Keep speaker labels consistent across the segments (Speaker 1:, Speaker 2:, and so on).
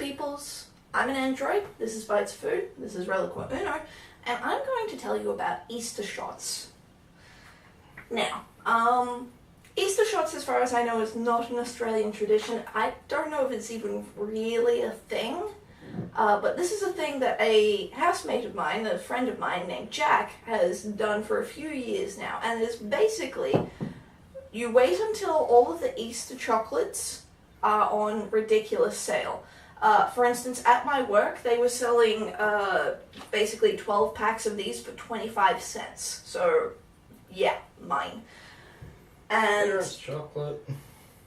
Speaker 1: peoples. I'm an android. This is Bytes Food. This is Reliquo Uno. And I'm going to tell you about Easter shots. Now, Easter shots, as far as I know, is not an Australian tradition. I don't know if it's even really a thing. But this is a thing that a housemate of mine, a friend of mine named Jack, has done for a few years now. And it's basically, you wait until all of the Easter chocolates are on ridiculous sale. For instance, at my work, they were selling basically 12 packs of these for 25 cents. So, yeah, mine. And
Speaker 2: it's chocolate.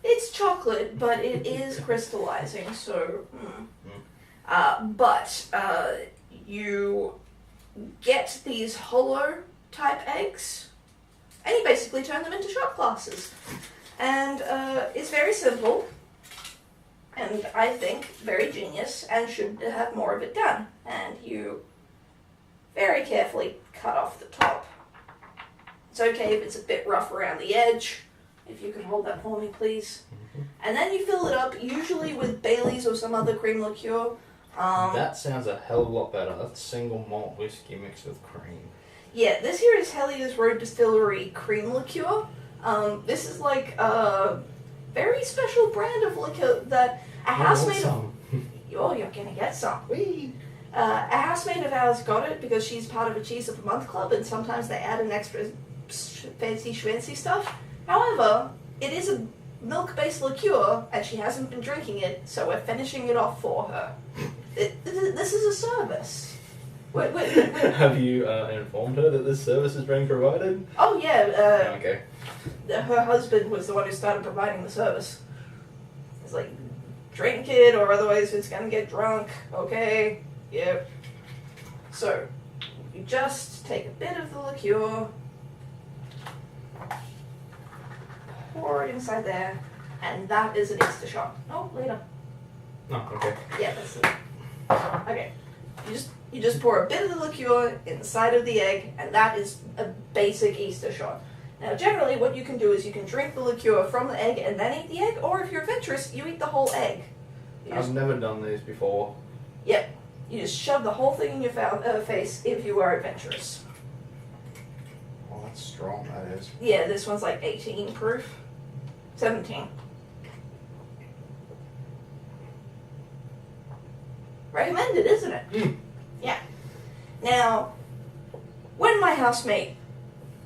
Speaker 1: It's chocolate, but it is crystallizing, so... you get these hollow type eggs, and you basically turn them into shot glasses. And it's very simple, and I think very genius, and should have more of it done. And you very carefully cut off the top. It's okay if it's a bit rough around the edge. If you could hold that for me, please. And then you fill it up, usually with Bailey's or some other cream liqueur.
Speaker 2: That sounds a hell of a lot better. That's single malt whiskey mixed with cream.
Speaker 1: Yeah, this here is Hellier's Road Distillery cream liqueur. This is like a very special brand of liqueur that a housemate of... Oh, you're gonna get some.
Speaker 2: Whee!
Speaker 1: A housemate of ours got it because she's part of a Cheese of a Month club, and sometimes they add an extra fancy schmancy stuff. However, it is a milk-based liqueur, and she hasn't been drinking it, so we're finishing it off for her. This is a service. Wait.
Speaker 2: Have you informed her that this service is being provided?
Speaker 1: Oh, yeah.
Speaker 2: Okay.
Speaker 1: Her husband was the one who started providing the service. It's like, drink it, or otherwise it's gonna get drunk. Okay. Yep. So, you just take a bit of the liqueur, pour it inside there, and that is an Easter shot. Oh, later.
Speaker 2: Oh, okay.
Speaker 1: Yeah, that's it. Okay. You just pour a bit of the liqueur inside of the egg, and that is a basic Easter shot. Now, generally, what you can do is you can drink the liqueur from the egg and then eat the egg, or if you're adventurous, you eat the whole egg.
Speaker 2: I've never done these before.
Speaker 1: Yep. You just shove the whole thing in your face if you are adventurous.
Speaker 2: Oh, that's strong, that is.
Speaker 1: Yeah, this one's like 18 proof. 17. Recommended, isn't it?
Speaker 2: Mm.
Speaker 1: Yeah. Now, when my housemate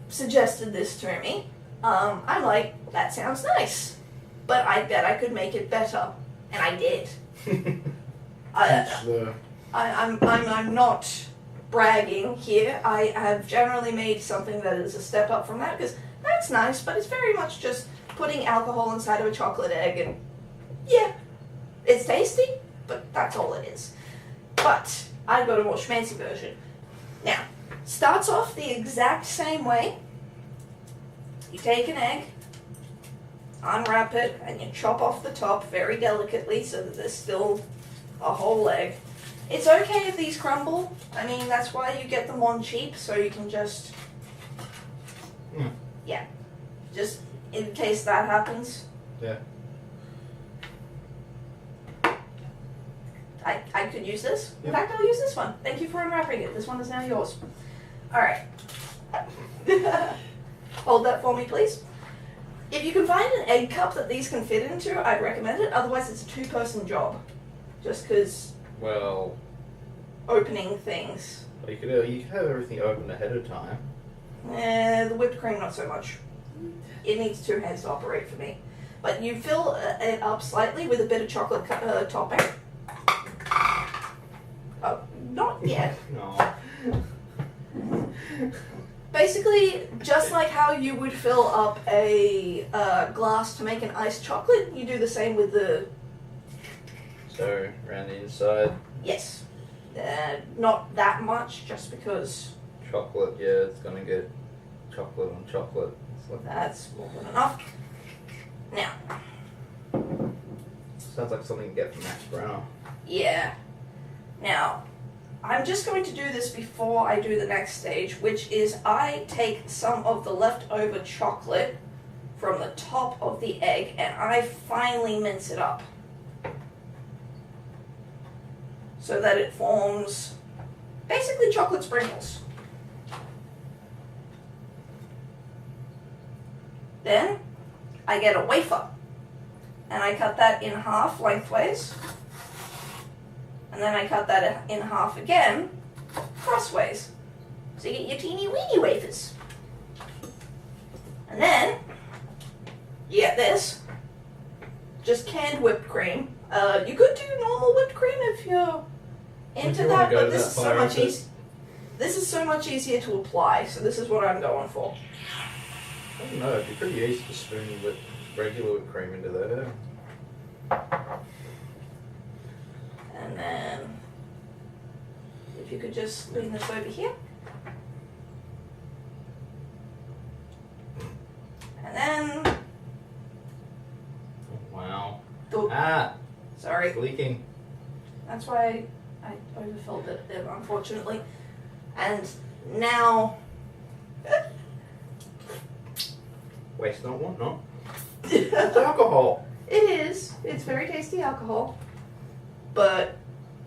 Speaker 1: suggested this to me, I'm like, that sounds nice, but I bet I could make it better, and I did. I'm not bragging here. I have generally made something that is a step up from that, because that's nice, but it's very much just putting alcohol inside of a chocolate egg, and yeah, it's tasty, but that's all it is. But I've got a more schmancy version. Now, starts off the exact same way. You take an egg, unwrap it, and you chop off the top very delicately so that there's still a whole egg. It's okay if these crumble. I mean, that's why you get them on cheap, so you can just... Yeah. Just in case that happens.
Speaker 2: Yeah.
Speaker 1: I could use this.
Speaker 2: Yep.
Speaker 1: In fact, I'll use this one. Thank you for unwrapping it. This one is now yours. Alright. Hold that for me, please. If you can find an egg cup that these can fit into, I'd recommend it. Otherwise, it's a two-person job. Just because...
Speaker 2: Well...
Speaker 1: Opening things.
Speaker 2: You could have everything open ahead of time.
Speaker 1: The whipped cream, not so much. It needs two hands to operate for me. But you fill it up slightly with a bit of chocolate topping. Oh, not yet.
Speaker 2: No.
Speaker 1: Basically, just like how you would fill up a glass to make an iced chocolate, you do the same with the...
Speaker 2: So, around the inside.
Speaker 1: Yes. Not that much, just because...
Speaker 2: Chocolate, yeah, it's gonna get chocolate on chocolate.
Speaker 1: That's more than enough. Now.
Speaker 2: Sounds like something you get from Max Brown.
Speaker 1: Yeah. Now, I'm just going to do this before I do the next stage, which is I take some of the leftover chocolate from the top of the egg and I finely mince it up. so that it forms basically chocolate sprinkles. Then I get a wafer, and I cut that in half lengthways, and then I cut that in half again crossways. So you get your teeny weeny wafers. And then you get this, just canned whipped cream. You could do normal whipped cream if you're into that, but this is so much easier. This is so much easier to apply, so this is what I'm going for.
Speaker 2: I don't know, it'd be pretty easy to spoon regular whipped cream into that.
Speaker 1: And then, if you could just lean this over here. And then...
Speaker 2: Oh, wow.
Speaker 1: Oh, sorry.
Speaker 2: It's leaking.
Speaker 1: That's why I overfilled it, unfortunately. And now...
Speaker 2: Waste not, want not. It's alcohol.
Speaker 1: It is. It's very tasty alcohol. But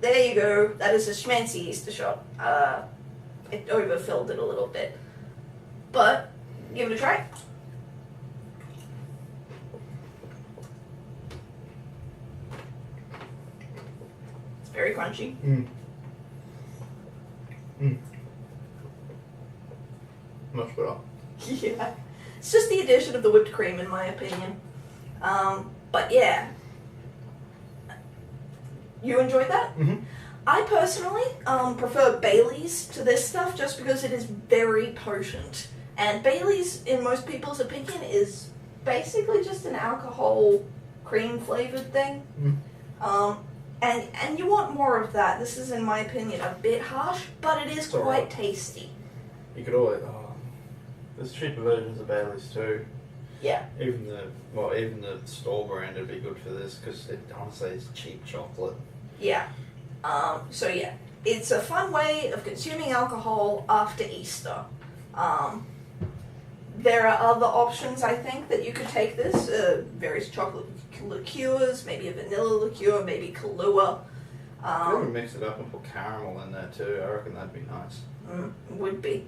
Speaker 1: there you go. That is a schmancy Easter shot. It overfilled it a little bit. But give it a try. It's very crunchy.
Speaker 2: Much better.
Speaker 1: Yeah. It's just the addition of the whipped cream, in my opinion. But yeah. You enjoyed that?
Speaker 2: Mm-hmm.
Speaker 1: I personally prefer Bailey's to this stuff just because it is very potent. And Bailey's, in most people's opinion, is basically just an alcohol cream flavored thing. And you want more of that. This is, in my opinion, a bit harsh, but it is quite tasty.
Speaker 2: You could always... there's cheaper versions of Bailey's too.
Speaker 1: Yeah.
Speaker 2: Even the store brand would be good for this because it honestly is cheap chocolate.
Speaker 1: Yeah. So yeah, it's a fun way of consuming alcohol after Easter. There are other options, I think, that you could take this. Various chocolate liqueurs, maybe a vanilla liqueur, maybe Kahlua.
Speaker 2: You could mix it up and put caramel in there too. I reckon that'd be nice.
Speaker 1: Would be.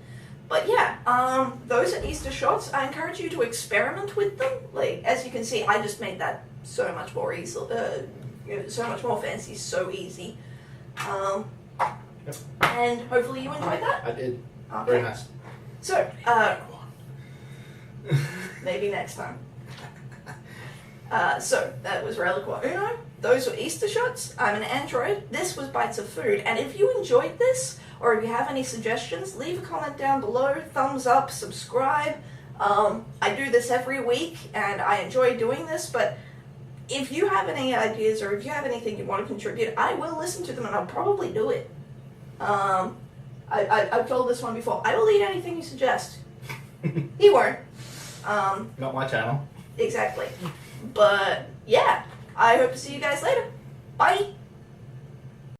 Speaker 1: But yeah, those are Easter shots. I encourage you to experiment with them. Like, as you can see, I just made that so much more easy, so much more fancy, so easy. And hopefully you enjoyed that.
Speaker 2: I did.
Speaker 1: Okay.
Speaker 2: Very nice.
Speaker 1: So, maybe next time. So, that was Reliqua Uno. Those were Easter shots. I'm an android. This was Bites of Food. And if you enjoyed this, or if you have any suggestions, leave a comment down below. Thumbs up, subscribe. I do this every week, and I enjoy doing this, but if you have any ideas, or if you have anything you want to contribute, I will listen to them, and I'll probably do it. I've told this one before. I will eat anything you suggest. He won't.
Speaker 2: Not my channel.
Speaker 1: Exactly. But, yeah. I hope to see you guys later. Bye!